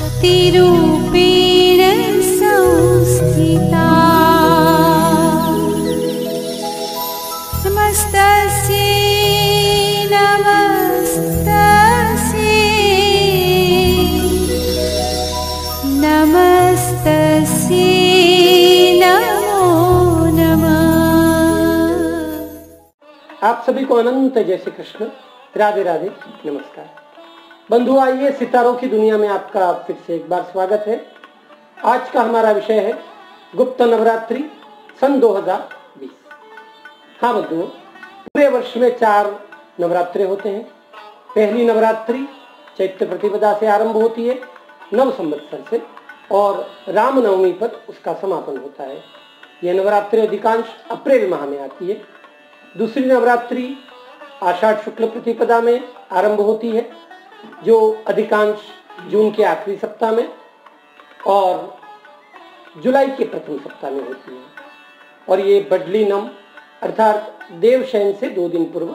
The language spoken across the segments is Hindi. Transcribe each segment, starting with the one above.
शक्तिरूपेण संस्थिता नमस्तस्यै नमस्तस्यै नमो नमः। आप सभी को अनंत जय श्री कृष्ण, राधे राधे, नमस्कार। बंधु, आइए सितारों की दुनिया में आपका फिर से एक बार स्वागत है। आज का हमारा विषय है गुप्त नवरात्रि सन 2020। हाँ बंधुओं, पूरे वर्ष में 4 नवरात्रे होते हैं। पहली नवरात्रि चैत्र प्रतिपदा से आरंभ होती है, नव संवत्सर से, और रामनवमी पर उसका समापन होता है। यह नवरात्रि अधिकांश अप्रैल माह में आती है। दूसरी नवरात्रि आषाढ़ शुक्ल प्रतिपदा में आरंभ होती है, जो अधिकांश जून के आखिरी सप्ताह में और जुलाई के प्रथम सप्ताह में होती है। और ये बडली नम अर्थात देवशयन से 2 दिन पूर्व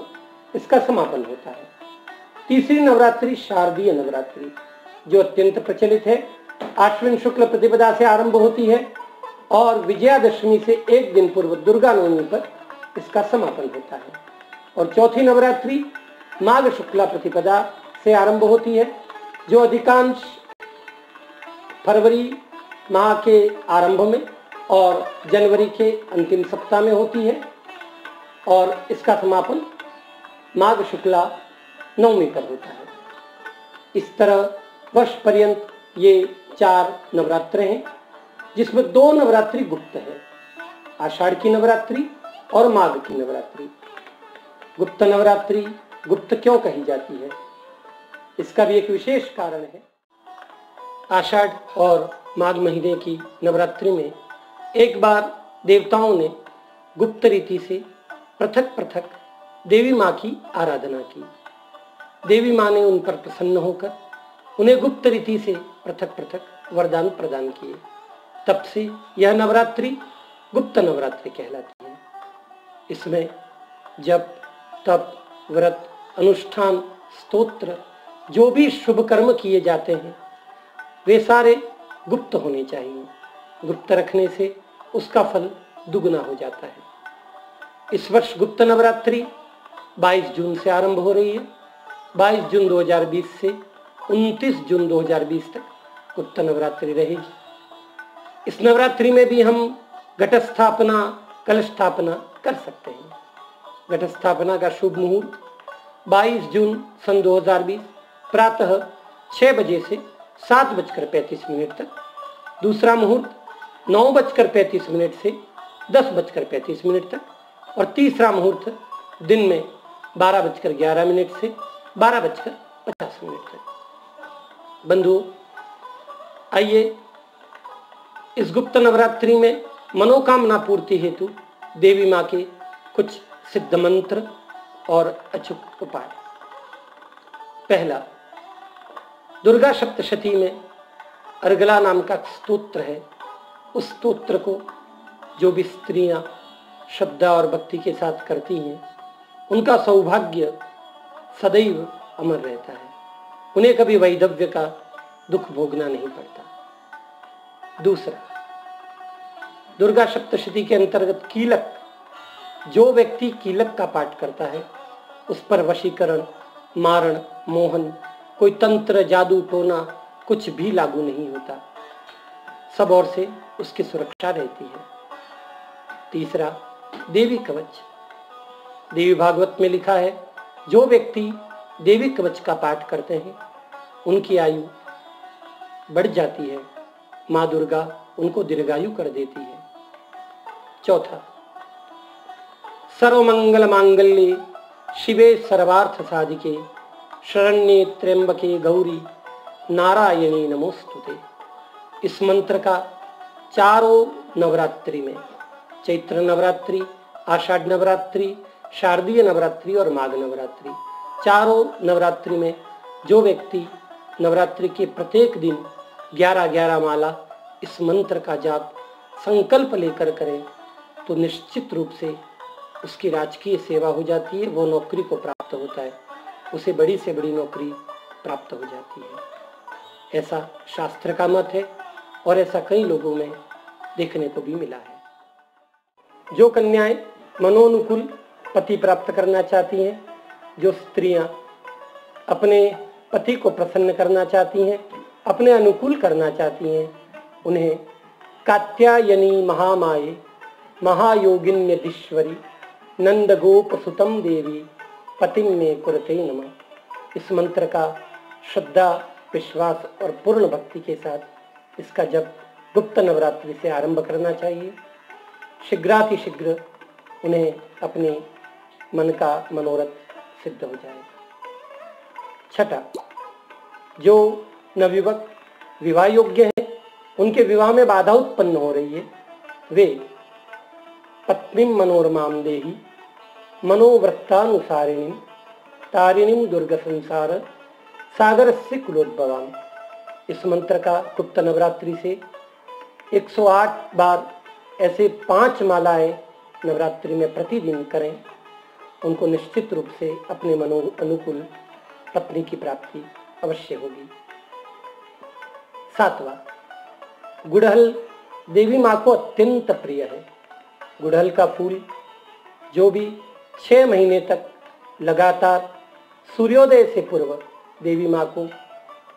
इसका समापन होता है। तीसरी नवरात्रि शारदीय नवरात्रि, जो अत्यंत प्रचलित है, आश्विन शुक्ल प्रतिपदा से आरंभ होती है और विजयादशमी से 1 दिन पूर्व दुर्गा नवमी पर इसका समापन होता है। और चौथी नवरात्रि माघ शुक्ला प्रतिपदा से आरंभ होती है, जो अधिकांश फरवरी माह के आरंभ में और जनवरी के अंतिम सप्ताह में होती है, और इसका समापन माघ शुक्ला नवमी पर होता है। इस तरह वर्ष पर्यंत ये 4 नवरात्रे हैं, जिसमें 2 नवरात्रि गुप्त है, आषाढ़ की नवरात्रि और माघ की नवरात्रि। गुप्त नवरात्रि गुप्त क्यों कही जाती है, इसका भी एक विशेष कारण है। आषाढ़ और माघ महीने की नवरात्रि में एक बार देवताओं ने गुप्त रीति से पृथक पृथक देवी माँ की आराधना की। देवी माँ ने उन पर प्रसन्न होकर उन्हें गुप्त रीति से पृथक पृथक वरदान प्रदान किए। तब से यह नवरात्रि गुप्त नवरात्रि कहलाती है। इसमें जप, तप, व्रत, अनुष्ठान, स्तोत्र, जो भी शुभ कर्म किए जाते हैं वे सारे गुप्त होने चाहिए। गुप्त रखने से उसका फल दुगना हो जाता है। इस वर्ष गुप्त नवरात्रि 22 जून से आरंभ हो रही है। 22 जून 2020 से 29 जून 2020 तक गुप्त नवरात्रि रहेगी। इस नवरात्रि में भी हम घट स्थापना, कलश स्थापना कर सकते हैं। घट स्थापना का शुभ मुहूर्त 22 जून सन 2020 प्रातः 6 बजे से 7:35 तक, दूसरा मुहूर्त 9:35 से 10:35 तक, और तीसरा मुहूर्त दिन में 12:11 से 12:50 तक। बंधु, आइए इस गुप्त नवरात्रि में मनोकामना पूर्ति हेतु देवी माँ के कुछ सिद्ध मंत्र और अचूक उपाय। पहला, दुर्गा सप्तशती में अर्गला नाम का स्तोत्र है। उस स्तोत्र को जो भी स्त्रियां श्रद्धा और भक्ति के साथ करती हैं, उनका सौभाग्य सदैव अमर रहता है। उन्हें कभी वैधव्य का दुख भोगना नहीं पड़ता। दूसरा, दुर्गा सप्तशती के अंतर्गत कीलक, जो व्यक्ति कीलक का पाठ करता है उस पर वशीकरण, मारण, मोहन, कोई तंत्र, जादू टोना कुछ भी लागू नहीं होता। सब ओर से उसकी सुरक्षा रहती है। तीसरा, देवी कवच। देवी भागवत में लिखा है, जो व्यक्ति देवी कवच का पाठ करते हैं उनकी आयु बढ़ जाती है। माँ दुर्गा उनको दीर्घायु कर देती है। चौथा, सर्वमंगल मांगल्ये शिवे सर्वार्थ साधिके शरण्ये त्र्यंबके गौरी नारायणी नमोस्तुते। इस मंत्र का चारों नवरात्रि में, चैत्र नवरात्रि, आषाढ़ नवरात्रि, शारदीय नवरात्रि और माघ नवरात्रि, चारों नवरात्रि में जो व्यक्ति नवरात्रि के प्रत्येक दिन 11-11 माला इस मंत्र का जाप संकल्प लेकर करें तो निश्चित रूप से उसकी राजकीय सेवा हो जाती है, वो नौकरी को प्राप्त होता है, उसे बड़ी से बड़ी नौकरी प्राप्त हो जाती है। ऐसा शास्त्र का मत है और ऐसा कई लोगों में देखने को भी मिला है। जो कन्याएं मनोनुकूल पति प्राप्त करना चाहती हैं, जो स्त्रियां अपने पति को प्रसन्न करना चाहती हैं, अपने अनुकूल करना चाहती हैं, उन्हें कात्यायनी महामाये महायोगिन्यधीश्वरी नंद गोप सुतम देवी पतिम में कुरते नमः। इस मंत्र का श्रद्धा, विश्वास और पूर्ण भक्ति के साथ इसका जप गुप्त नवरात्रि से आरंभ करना चाहिए। शीघ्रातिशीघ्र उन्हें अपने मन का मनोरथ सिद्ध हो जाएगा। छठा, जो नवयुवक विवाह योग्य है, उनके विवाह में बाधा उत्पन्न हो रही है, वे पत्नीम मनोरमाम देहि मनोवृत्तानुसारिणी तारिणीम दुर्ग संसार सागर से कुलोद्भवाम। इस मंत्र का गुप्त नवरात्रि से 108 बार ऐसे 5 मालाएं नवरात्रि में प्रतिदिन करें। उनको निश्चित रूप से अपने मनो अनुकूल पत्नी की प्राप्ति अवश्य होगी। 7वां, गुड़हल देवी माँ को अत्यंत प्रिय है। गुड़हल का फूल जो भी 6 महीने तक लगातार सूर्योदय से पूर्व देवी माँ को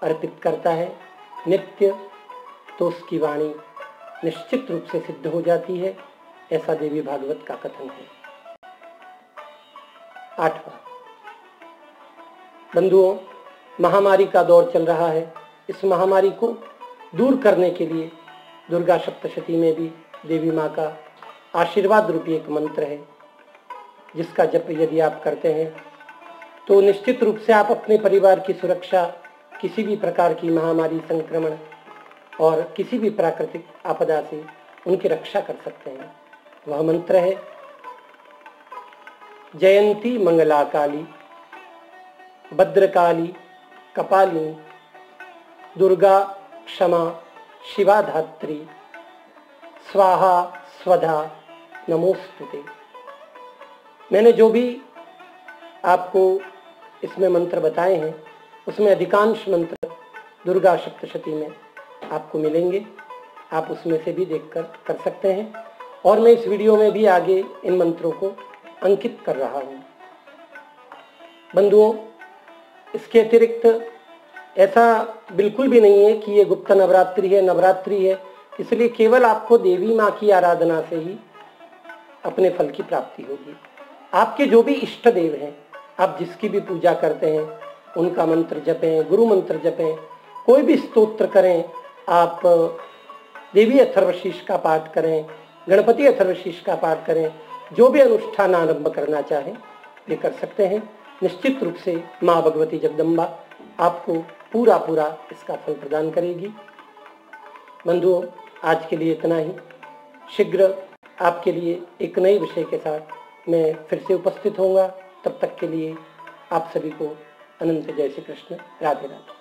अर्पित करता है नित्य, तो उसकी वाणी निश्चित रूप से सिद्ध हो जाती है, ऐसा देवी भागवत का कथन है। 8वां, बंधुओं, महामारी का दौर चल रहा है। इस महामारी को दूर करने के लिए दुर्गा सप्तशती में भी देवी माँ का आशीर्वाद रूपी एक मंत्र है, जिसका जप यदि आप करते हैं तो निश्चित रूप से आप अपने परिवार की सुरक्षा, किसी भी प्रकार की महामारी, संक्रमण और किसी भी प्राकृतिक आपदा से उनकी रक्षा कर सकते हैं। वह मंत्र है जयंती मंगला काली भद्रकाली कपालिनी दुर्गा क्षमा शिवा धात्री स्वाहा स्वधा नमोस्तुते। मैंने जो भी आपको इसमें मंत्र बताए हैं, उसमें अधिकांश मंत्र दुर्गा सप्तशती में आपको मिलेंगे। आप उसमें से भी देखकर कर सकते हैं, और मैं इस वीडियो में भी आगे इन मंत्रों को अंकित कर रहा हूँ। बंधुओं, इसके अतिरिक्त ऐसा बिल्कुल भी नहीं है कि ये गुप्त नवरात्रि है, नवरात्रि है इसलिए केवल आपको देवी माँ की आराधना से ही अपने फल की प्राप्ति होगी। आपके जो भी इष्ट देव हैं, आप जिसकी भी पूजा करते हैं, उनका मंत्र जपें, गुरु मंत्र जपें, कोई भी स्तोत्र करें, आप देवी अथर्वशीष का पाठ करें, गणपति अथर्वशीष का पाठ करें, जो भी अनुष्ठान आरंभ करना चाहें ये कर सकते हैं। निश्चित रूप से माँ भगवती जगदम्बा आपको पूरा इसका फल प्रदान करेगी। बंधुओं, आज के लिए इतना ही। शीघ्र आपके लिए एक नए विषय के साथ मैं फिर से उपस्थित होऊंगा। तब तक के लिए आप सभी को अनंत जय श्री कृष्ण। राधे राधे।